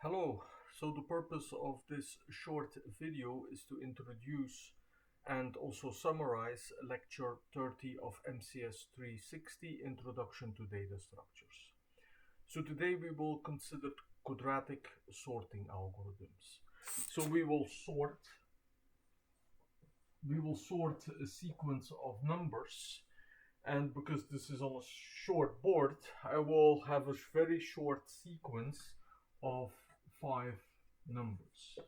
Hello, so the purpose of this short video is to introduce and also summarize lecture 30 of mcs360 Introduction to Data Structures. So today we will consider quadratic sorting algorithms. So we will sort a sequence of numbers, and because this is on a short board, I will have a very short sequence of 5 numbers.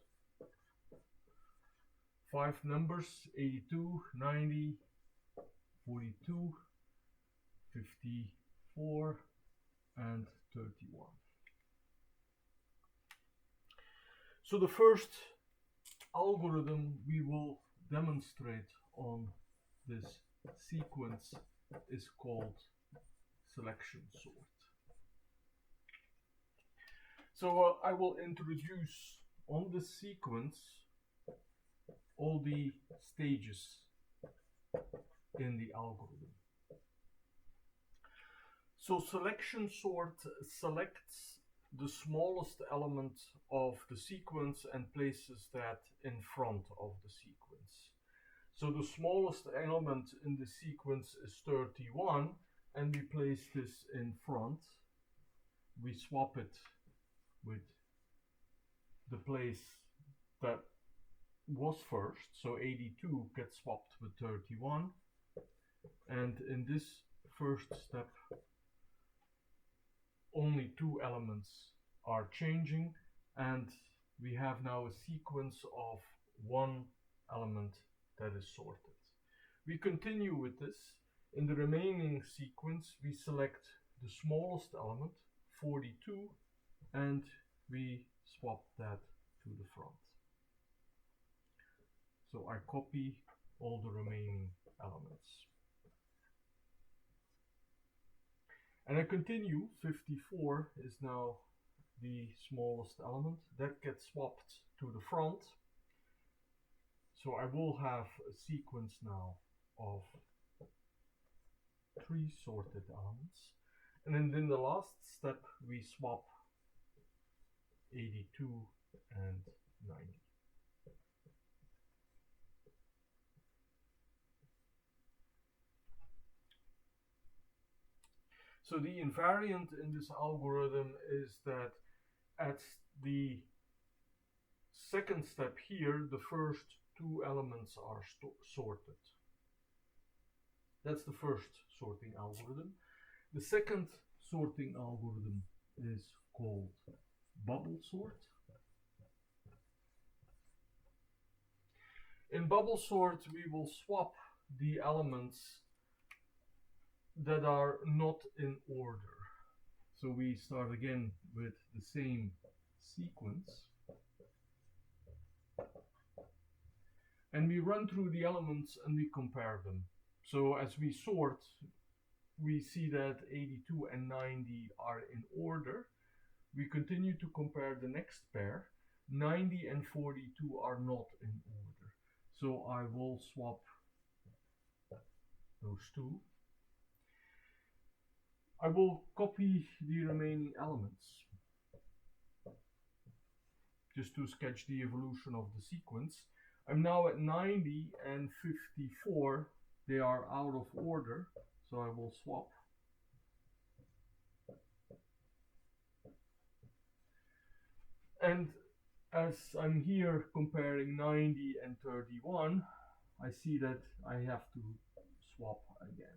5 numbers: 82, 90, 42, 54, and 31. So the first algorithm we will demonstrate on this sequence is called selection sort. So I will introduce on the sequence all the stages in the algorithm. So selection sort selects the smallest element of the sequence and places that in front of the sequence. So the smallest element in the sequence is 31, and we place this in front. We swap it with the place that was first, so 82 gets swapped with 31, and in this first step only 2 elements are changing, and we have now a sequence of 1 element that is sorted. We continue with this. In the remaining sequence we select the smallest element, 42, and we swap that to the front. So I copy all the remaining elements. And I continue. 54 is now the smallest element. That gets swapped to the front. So I will have a sequence now of 3 sorted elements. And then in the last step we swap 82 and 90. So the invariant in this algorithm is that at the second step here, the first 2 elements are sorted. That's the first sorting algorithm. The second sorting algorithm is called bubble sort. In bubble sort we will swap the elements that are not in order. So we start again with the same sequence, and we run through the elements and we compare them. So as we sort, we see that 82 and 90 are in order. We continue to compare the next pair. 90 and 42 are not in order. So I will swap those 2. I will copy the remaining elements just to sketch the evolution of the sequence. I'm now at 90 and 54. They are out of order, so I will swap. And as I'm here comparing 90 and 31, I see that I have to swap again.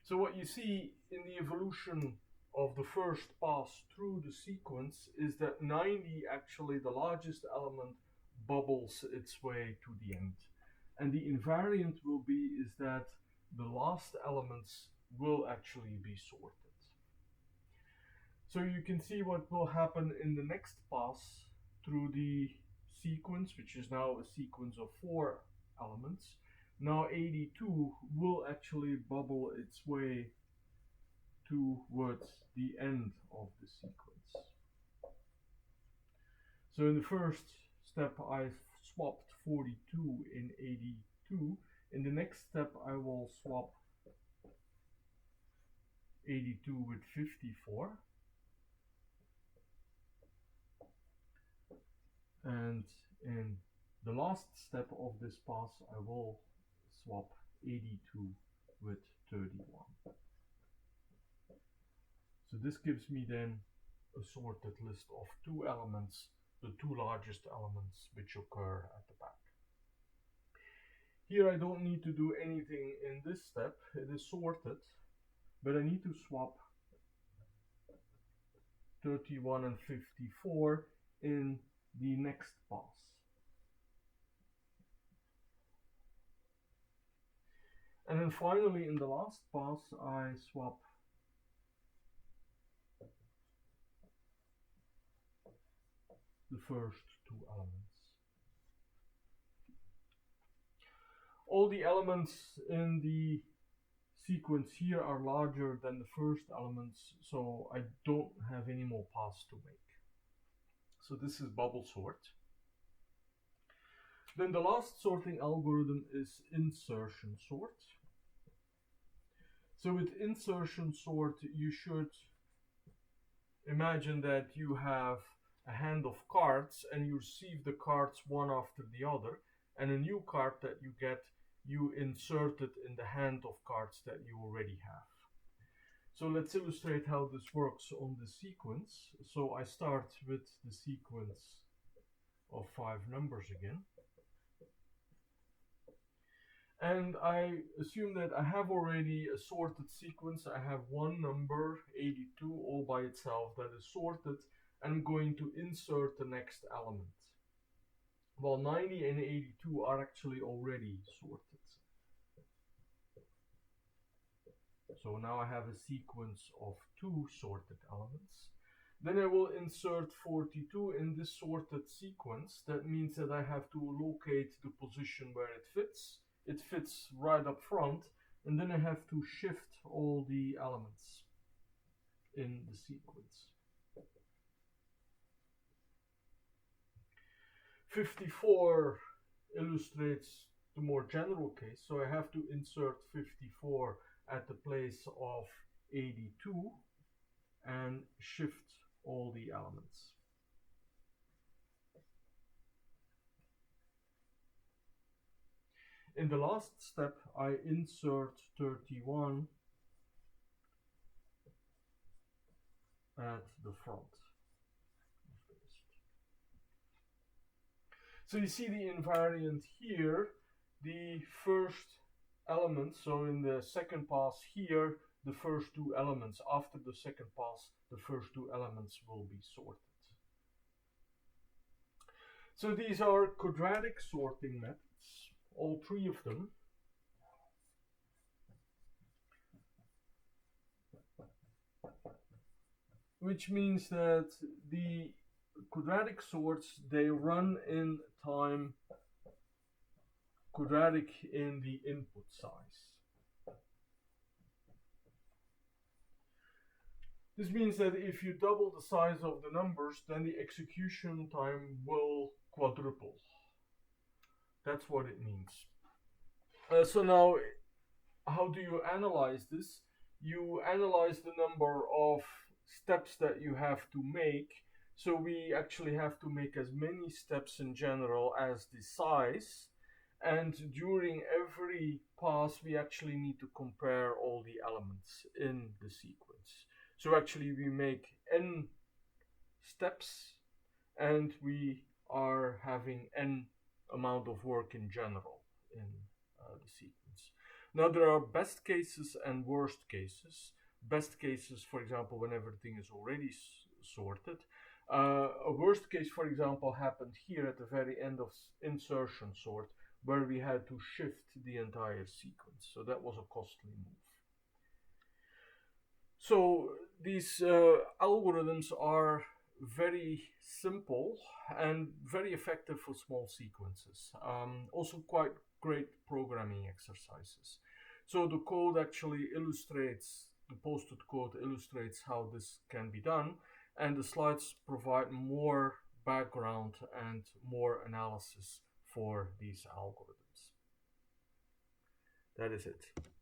So what you see in the evolution of the first pass through the sequence is that 90, actually the largest element, bubbles its way to the end. And the invariant will be is that the last elements will actually be sorted. So you can see what will happen in the next pass through the sequence, which is now a sequence of 4 elements. Now 82 will actually bubble its way towards the end of the sequence. So in the first step I swapped 42 in 82. In the next step I will swap 82 with 54. And in the last step of this pass, I will swap 82 with 31. So this gives me then a sorted list of two elements, the two largest elements which occur at the back. Here I don't need to do anything in this step, it is sorted, but I need to swap 31 and 54 in the next pass. And then finally in the last pass I swap the first two elements. All the elements in the sequence here are larger than the first elements, so I don't have any more paths to make. So this is bubble sort. Then the last sorting algorithm is insertion sort. So with insertion sort, you should imagine that you have a hand of cards and you receive the cards one after the other, and a new card that you get, you insert it in the hand of cards that you already have. So let's illustrate how this works on the sequence. So I start with the sequence of 5 numbers again. And I assume that I have already a sorted sequence. I have one number, 82, all by itself that is sorted. And I'm going to insert the next element. Well, 90 and 82 are actually already sorted. So now I have a sequence of 2 sorted elements. Then I will insert 42 in this sorted sequence. That means that I have to locate the position where it fits. It fits right up front, and then I have to shift all the elements in the sequence. 54 illustrates the more general case, so I have to insert 54 at the place of 82 and shift all the elements. In the last step, I insert 31 at the front of the list. So you see the invariant here, the first element, so in the second pass here, the first two elements. After the second pass, the first two elements will be sorted. So these are quadratic sorting methods, all 3 of them. Which means that the quadratic sorts, they run in time quadratic in the input size. This means that if you double the size of the numbers, then the execution time will quadruple. That's what it means. So now, how do you analyze this? You analyze the number of steps that you have to make. So we actually have to make as many steps in general as the size. And during every pass, we actually need to compare all the elements in the sequence. So actually we make n steps and we are having n amount of work in general in the sequence. Now there are best cases and worst cases. Best cases, for example, when everything is already sorted. A worst case, for example, happened here at the very end of insertion sort, where we had to shift the entire sequence. So that was a costly move. So these algorithms are very simple and very effective for small sequences. Also quite great programming exercises. So the code actually illustrates, the posted code illustrates how this can be done, and the slides provide more background and more analysis for these algorithms. That is it.